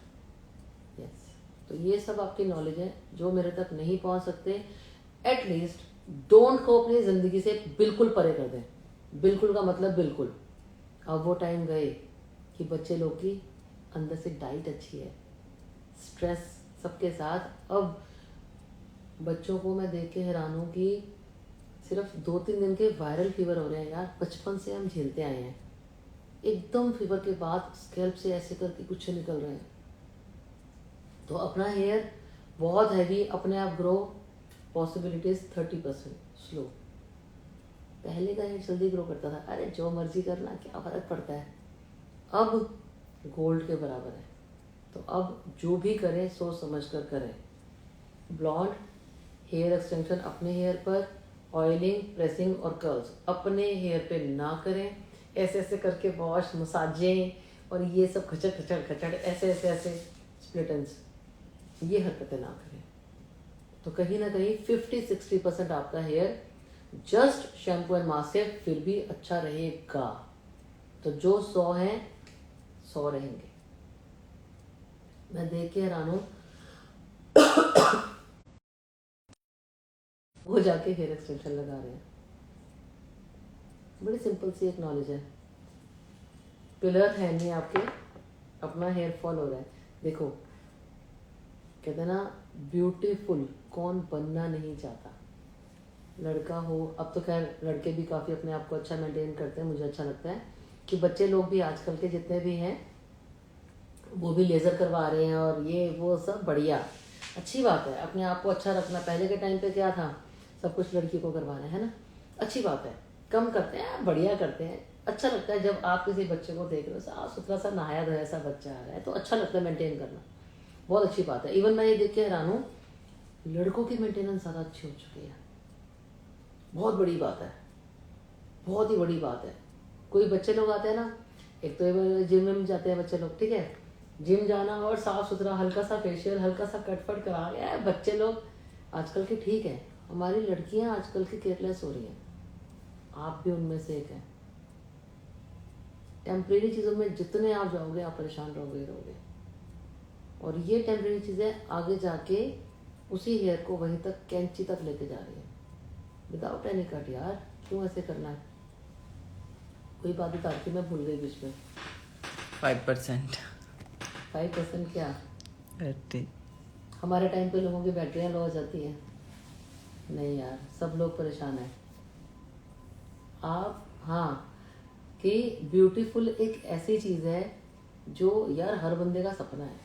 yes. तो ये सब आपकी नॉलेज है जो मेरे तक नहीं पहुंच सकते, एटलीस्ट डोंट को अपनी जिंदगी से बिल्कुल परे कर दें। बिल्कुल का मतलब बिल्कुल। अब वो टाइम गए कि बच्चे लोग की अंदर से डाइट अच्छी है, स्ट्रेस सबके साथ। अब बच्चों को मैं देख के हैरान हूँ कि सिर्फ 2-3 दिन के वायरल फीवर हो रहे हैं यार, बचपन से हम झेलते आए हैं। एकदम फीवर के बाद स्कैल्प से ऐसे करके कुछ निकल रहे हैं। तो अपना हेयर बहुत हैवी, अपने आप ग्रो, पॉसिबिलिटीज 30% स्लो। पहले का हेयर जल्दी ग्रो करता था, अरे जो मर्जी करना, क्या फर्क पड़ता है। अब गोल्ड के बराबर है। तो अब जो भी करें सोच समझ कर करें। ब्लॉन्ड, हेयर एक्सटेंशन अपने हेयर पर, ऑयलिंग, प्रेसिंग और कर्ल्स अपने हेयर पे ना करें। ऐसे ऐसे करके वॉश, मसाजें और ये सब खचड़ खचड़ खचड़ ऐसे ऐसे ऐसे स्प्लिटन्स, ये हरकतें ना करें। तो कहीं ना कहीं 50-60% आपका here just shampoo and mask से फिर भी अच्छा रहेगा। तो जो 100 हैं 100 रहेंगे। मैं देख के हैरान हूँ, वो जाके हेयर एक्सटेंशन लगा रहे हैं। बड़ी सिंपल सी एक नॉलेज है। पिलर है नहीं आपके, अपना हेयर फॉल हो रहा है। देखो कहते हैं ना, ब्यूटीफुल कौन बनना नहीं चाहता, लड़का हो। अब तो खैर लड़के भी काफ़ी अपने आप को अच्छा मेंटेन करते हैं। मुझे अच्छा लगता है कि बच्चे लोग भी आजकल के जितने भी हैं वो भी लेज़र करवा रहे हैं और ये वो सब बढ़िया, अच्छी बात है। अपने आप को अच्छा रखना। पहले के टाइम पे क्या था, सब कुछ लड़की को करवाना है ना, अच्छी बात है। कम करते हैं, बढ़िया करते हैं। अच्छा लगता है जब आप किसी बच्चे को देख रहे हो, साफ सुथरा सा नहाया धोया सा बच्चा आ रहा है, तो अच्छा लगता है मेंटेन करना, बहुत अच्छी बात है। इवन मैं ये देख के हैरान हूँ, लड़कों की मेंटेनेंस ज़्यादा अच्छी हो चुकी है। बहुत बड़ी बात है, बहुत ही बड़ी बात है। कोई बच्चे लोग आते हैं ना, एक तो जिम में जाते हैं बच्चे लोग, ठीक है, जिम जाना और साफ सुथरा हल्का सा फेशियल हल्का सा कटफट करा गया है बच्चे लोग आजकल के, ठीक है। हमारी लड़कियां आजकल की केयरलेस हो रही हैं, आप भी उनमें से एक है। टेम्परेरी चीज़ों में जितने आप जाओगे आप परेशान रहोगे। और ये टेम्परेरी चीज़ें आगे जाके उसी हेयर को वहीं तक कैंची तक लेके जा रही है, विदाउट एनी कट। यार क्यों ऐसे करना है? कोई बात बता रही थी मैं, भूल गई बीच में। 5%। 5% क्या? बैटरी। हमारे टाइम पे लोगों की बैटरियाँ लो हो जाती हैं। नहीं यार, सब लोग परेशान हैं। आप हाँ, कि ब्यूटीफुल एक ऐसी चीज़ है जो यार हर बंदे का सपना है,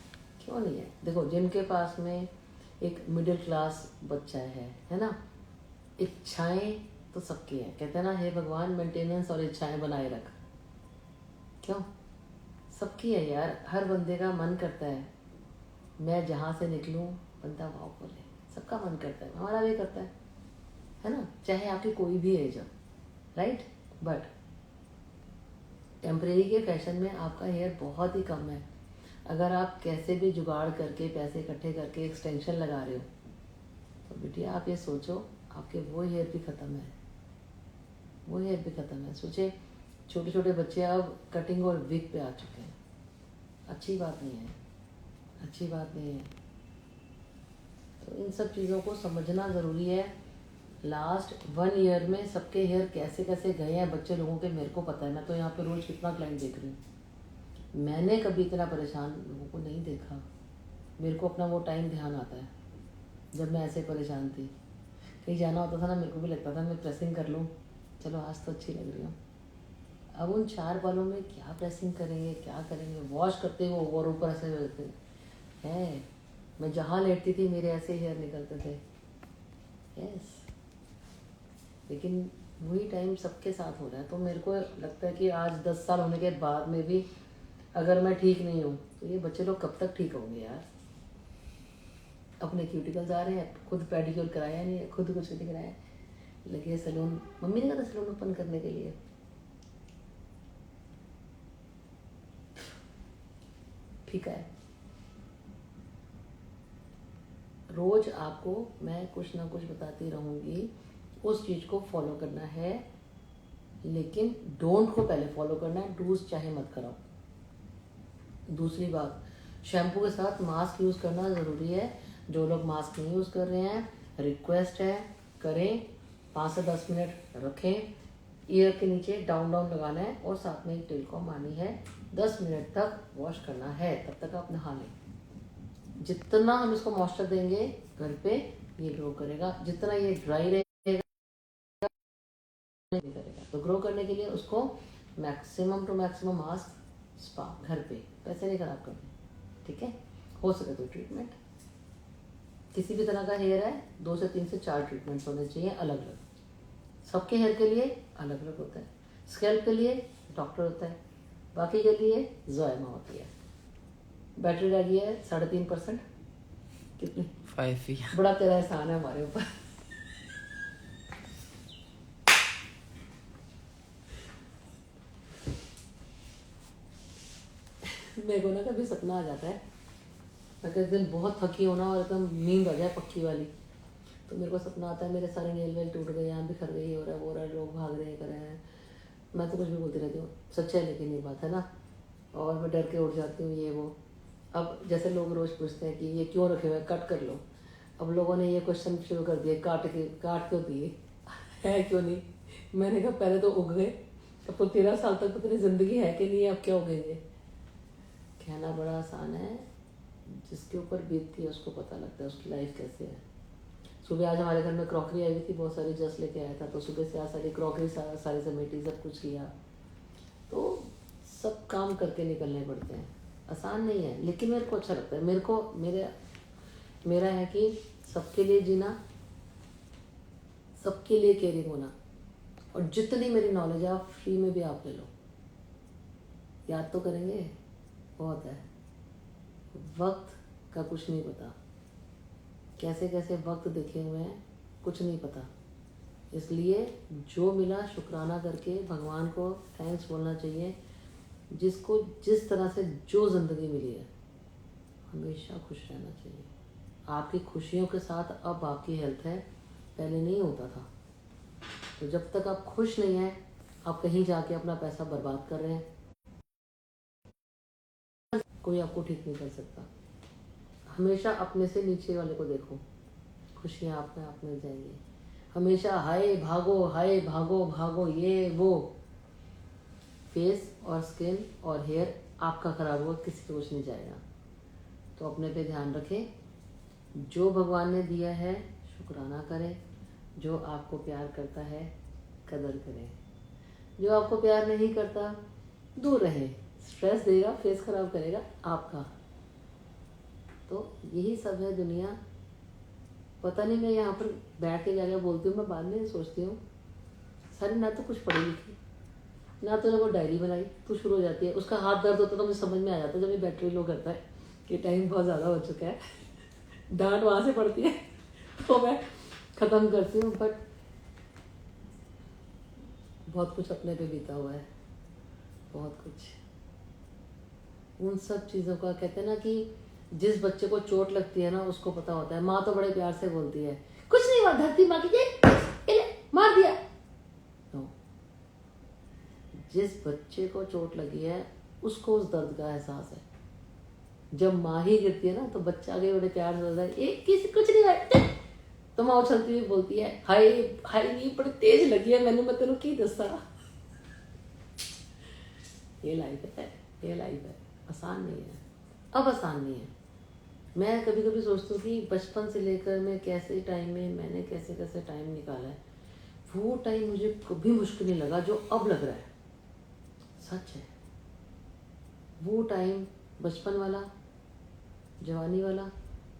क्यों नहीं है। देखो जिनके पास में एक मिडिल क्लास बच्चा है ना, इच्छाएं तो सबकी हैं। कहते हैं ना, हे भगवान मेंटेनेंस और इच्छाएं बनाए रख। क्यों? सबकी है यार, हर बंदे का मन करता है मैं जहाँ से निकलूँ बंदा वाव बोले, सबका मन करता है, हमारा भी करता है ना, चाहे आपकी कोई भी एज हो, राइट। बट टेम्परेरी के फैशन में आपका हेयर बहुत ही कम है। अगर आप कैसे भी जुगाड़ करके पैसे इकट्ठे करके एक्सटेंशन लगा रहे हो, तो बेटिया आप ये सोचो आपके वो हेयर भी ख़त्म है, वो हेयर भी ख़त्म है। सोचे छोटे छोटे बच्चे अब कटिंग और विग पे आ चुके हैं, अच्छी बात नहीं है, अच्छी बात नहीं है। तो इन सब चीज़ों को समझना ज़रूरी है। लास्ट 1 ईयर में सबके हेयर कैसे कैसे गए हैं बच्चे लोगों के, मेरे को पता है। मैं तो यहाँ पे रोज़ कितना क्लाइंट देख रही हूँ, मैंने कभी इतना परेशान लोगों को नहीं देखा। मेरे को अपना वो टाइम ध्यान आता है जब मैं ऐसे परेशान थी, कहीं जाना होता था ना, मेरे को भी लगता था मैं प्रेसिंग कर लूँ, चलो आज तो अच्छी लग रही हूँ। अब उन 4 बालों में क्या प्रेसिंग करेंगे, क्या करेंगे, वॉश करते हुए और ऊपर ऐसे रहते हैं। मैं जहाँ लेटती थी मेरे ऐसे हेयर निकलते थे, यस। लेकिन वही टाइम सबके साथ हो रहा है। तो मेरे को लगता है कि आज 10 साल होने के बाद में भी अगर मैं ठीक नहीं हूँ तो ये बच्चे लोग कब तक ठीक होंगे यार। अपने क्यूटिकल्स आ रहे हैं, खुद पेडिक्योर कराया नहीं है, खुद कुछ नहीं कराया, लगे सैलून, मम्मी ने कहा सैलून ओपन करने के लिए। ठीक है, रोज आपको मैं कुछ ना कुछ बताती रहूँगी, उस चीज़ को फॉलो करना है। लेकिन डोंट को पहले फॉलो करना है, डूज चाहे मत कराओ। दूसरी बात, शैम्पू के साथ मास्क यूज़ करना ज़रूरी है। जो लोग मास्क नहीं यूज़ कर रहे हैं, रिक्वेस्ट है करें, 5 से 10 मिनट रखें, ईयर के नीचे डाउन डाउन लगाना है और साथ में एक टेलकॉम आनी है, 10 मिनट तक वॉश करना है, तब तक आप नहा लें। जितना हम इसको मॉइस्चर देंगे घर पे ये ग्रो करेगा, जितना ये ड्राई रहेगा नहीं करेगा। तो ग्रो करने के लिए उसको maximum to maximum mask spa घर पे, पैसे नहीं खराब करने, ठीक है। हो सके तो ट्रीटमेंट, किसी भी तरह का हेयर है 2 से 3 से 4 ट्रीटमेंट्स होने चाहिए अलग अलग। सबके हेयर के लिए अलग अलग होता है। स्कैल्प के लिए डॉक्टर होता है, बाकी के लिए ज़ोएमा होती है। बैटरी रह गई है 3.5%, कितनी 5 ही। बड़ा तेरा एहसान है हमारे ऊपर। मेरे को ना कभी सपना आ जाता है, अगर दिन बहुत थकी होना और एकदम नींद आ जाए पक्की वाली, तो मेरे को सपना आता है मेरे सारे नेल वेल टूट गए, यहाँ बिखर गए, ये हो रहा है वो हो रहा है, लोग भाग रहे हैं कर रहे हैं, मैं तो कुछ भी बोलती रहती हूँ, सच है लेकिन ये बात है ना, और मैं डर के उठ जाती हूँ ये वो। अब जैसे लोग रोज़ पूछते हैं कि ये क्यों रखे हुए हैं, कट कर लो। अब लोगों ने ये क्वेश्चन शुरू कर दिए, काट क्यों दिए है क्यों नहीं। मैंने कहा पहले तो उग गए, अब तो 13 साल तक तो तेरी ज़िंदगी है कि नहीं है, अब क्या उगेंगे। कहना बड़ा आसान है, जिसके ऊपर बीतती है उसको पता लगता है उसकी लाइफ कैसे है। सुबह आज हमारे घर में क्रॉकरी आई हुई थी, बहुत सारी जस्ट लेके आया था, तो सुबह से आज सारी क्रॉकरी सारी समेटी, सब कुछ किया। तो सब काम करके निकलने पड़ते हैं, आसान नहीं है, लेकिन मेरे को अच्छा लगता है। मेरा है कि सबके लिए जीना, सबके लिए केयरिंग होना, और जितनी मेरी नॉलेज है आप फ्री में भी आप ले लो। याद तो करेंगे, बहुत है। वक्त का कुछ नहीं पता, कैसे कैसे वक्त देखे हुए हैं, कुछ नहीं पता। इसलिए जो मिला शुक्राना करके भगवान को थैंक्स बोलना चाहिए। जिसको जिस तरह से जो ज़िंदगी मिली है, हमेशा खुश रहना चाहिए। आपकी खुशियों के साथ अब आपकी हेल्थ है, पहले नहीं होता था। तो जब तक आप खुश नहीं हैं, आप कहीं जाके अपना पैसा बर्बाद कर रहे हैं, कोई आपको ठीक नहीं कर सकता। हमेशा अपने से नीचे वाले को देखो, खुशियाँ आप में आप मिल जाएंगी। हमेशा हाय भागो भागो ये वो, फेस और स्किन और हेयर आपका खराब हुआ, किसी को कुछ नहीं जाएगा। तो अपने पे ध्यान रखें, जो भगवान ने दिया है शुक्राना करें, जो आपको प्यार करता है कदर करें, जो आपको प्यार नहीं करता दूर रहे, स्ट्रेस देगा, फेस खराब करेगा आपका। तो यही सब है दुनिया। पता नहीं, मैं यहाँ पर बैठ के क्या बोलती हूँ, मैं बाद में सोचती हूँ सारी ना तो कुछ पढ़ी लिखी, ना तो वो डायरी बनाई, तो शुरू हो जाती है। उसका हाथ दर्द होता है तो मुझे समझ में आ जाता है जब ये बैटरी लो करता है कि टाइम बहुत ज़्यादा हो चुका है, डांट वहाँ से पड़ती है, तो मैं ख़त्म करती हूँ। बट बहुत कुछ अपने पे बीता हुआ है, बहुत कुछ। उन सब चीज़ों का कहते हैं ना कि जिस बच्चे को चोट लगती है ना उसको पता होता है। माँ तो बड़े प्यार से बोलती है कुछ नहीं हुआ, धरती माँ की मार दिया। no. जिस बच्चे को चोट लगी है उसको उस दर्द का एहसास है। जब माँ ही गिरती है ना तो बच्चा आगे बड़े प्यार से बोलता है किसी कुछ नहीं हुआ, तो माँ उछलती हुई बोलती है हाय हाय नहीं बड़ी तेज लगी है, मैंने मैं तेनों की दसा। ये लाइफ है, ये लाइफ है, आसान नहीं है, अब आसान नहीं है। मैं कभी कभी सोचती हूँ कि बचपन से लेकर मैं कैसे टाइम में मैंने कैसे कैसे टाइम निकाला है, वो टाइम मुझे कभी मुश्किल नहीं लगा जो अब लग रहा है। सच है, वो टाइम बचपन वाला, जवानी वाला,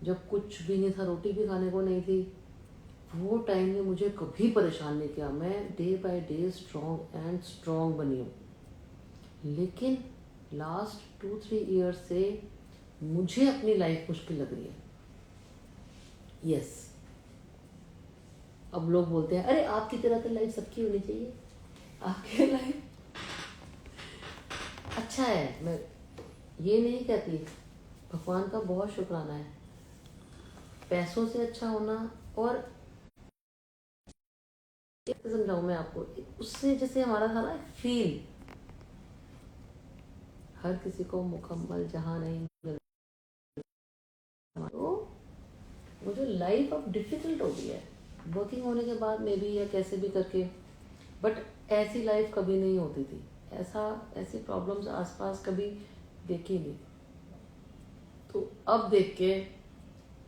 जब कुछ भी नहीं था, रोटी भी खाने को नहीं थी, वो टाइम ने मुझे कभी परेशान नहीं किया। मैं day by day strong and strong बनी हूँ। लेकिन लास्ट 2-3 ईयर्स से मुझे अपनी लाइफ मुश्किल लग रही है। यस, अब लोग बोलते हैं अरे आपकी तरह तो लाइफ सबकी होनी चाहिए, आपकी लाइफ अच्छा है। मैं ये नहीं कहती, भगवान का बहुत शुक्राना है। पैसों से अच्छा होना, और समझाऊं मैं आपको, उससे जैसे हमारा था ना फील, हर किसी को मुकम्मल जहाँ नहीं मिलता। तो वो जो लाइफ अब डिफिकल्ट हो गई है वर्किंग होने के बाद में भी, या कैसे भी करके, बट ऐसी लाइफ कभी नहीं होती थी। ऐसी प्रॉब्लम्स आसपास कभी देखी नहीं। तो अब देख के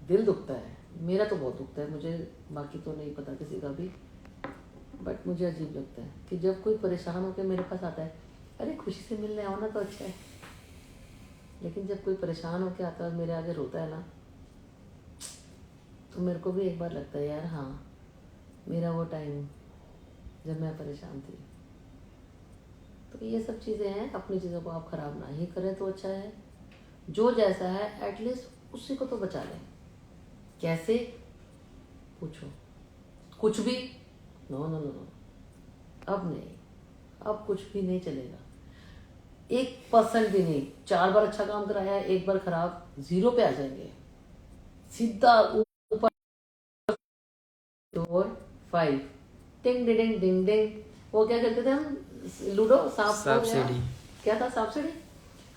दिल दुखता है, मेरा तो बहुत दुखता है, मुझे बाकी तो नहीं पता किसी का भी, बट मुझे अजीब लगता है कि जब कोई परेशान होकर मेरे पास आता है, अरे खुशी से मिलने आओ ना तो अच्छा है, लेकिन जब कोई परेशान होकर आता है और मेरे आगे रोता है ना, तो मेरे को भी एक बार लगता है यार हाँ, मेरा वो टाइम जब मैं परेशान थी। तो ये सब चीज़ें हैं, अपनी चीज़ों को आप ख़राब ना ही करें तो अच्छा है। जो जैसा है एटलीस्ट उसी को तो बचा लें। कैसे पूछो, कुछ भी नो नो नो नो, अब नहीं, अब कुछ भी नहीं चलेगा, 1% भी नहीं। 4 बार अच्छा काम कराया है, 1 बार खराब, 0 पे आ जाएंगे सीधा ऊपर। 4 5 टिंग डिंग डिंग डिंग, वो क्या करते थे हम लूडो सांप सांप हो गया। सीढ़ी। क्या था सांप सीढ़ी?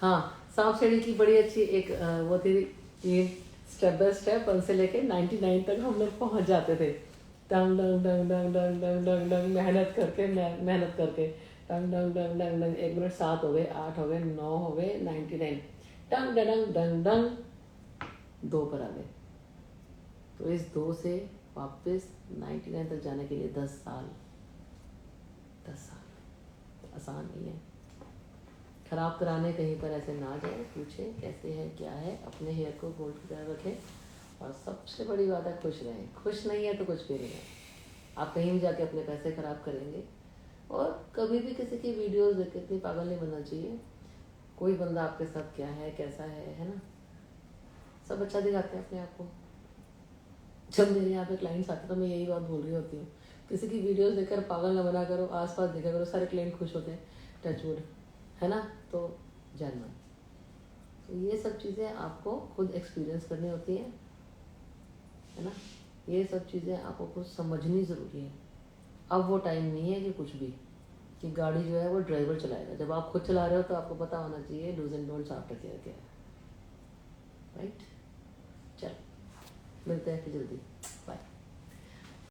हाँ, सांप सीढ़ी की बड़ी अच्छी एक वो थी, ये स्टेप बाय स्टेप 1 से लेके 99 तक हम लोग पहुंच जाते थे। डंग डंग डंग डंग डंग डंग डंग डंग, मेहनत करके मेहनत करके डंग डंग डंग डंग डंग, 1 मिनट 7 हो गए, 8 हो गए, 9 हो गए, 99 डंग डंग डंग डंग 2 पर आ गए। तो इस 2 से वापस 99 तक जाने के लिए 10 साल। 10 साल आसान नहीं है। खराब कराने कहीं पर ऐसे ना जाए, पूछें कैसे है क्या है, अपने हेयर को गोल्ड की तरह रखें और सबसे बड़ी बात है खुश रहें। खुश नहीं है तो कुछ भी नहीं है। आप कहीं भी जाके अपने पैसे खराब करेंगे। और कभी भी किसी की वीडियोस देख के इतनी पागल नहीं बनना चाहिए। कोई बंदा आपके साथ क्या है कैसा है ना, सब अच्छा दिखाते हैं अपने आप को। जब मेरे यहाँ पे क्लाइंट्स आते हैं तो मैं यही बात बोल रही होती हूँ, किसी की वीडियोस देखकर पागल ना बना करो, आसपास देखा करो, सारे क्लाइंट खुश होते हैं, टचवुड, है ना। तो जन्मन, तो ये सब चीज़ें आपको खुद एक्सपीरियंस करनी होती हैं, है ना। ये सब चीज़ें आपको खुद समझनी ज़रूरी है। अब वो टाइम नहीं है कि कुछ भी, कि गाड़ी जो है वो ड्राइवर चलाएगा। जब आप खुद चला रहे हो तो आपको पता होना चाहिए dos and don'ts after care क्या है, राइट। चल मिलते हैं फिर जल्दी, बाय।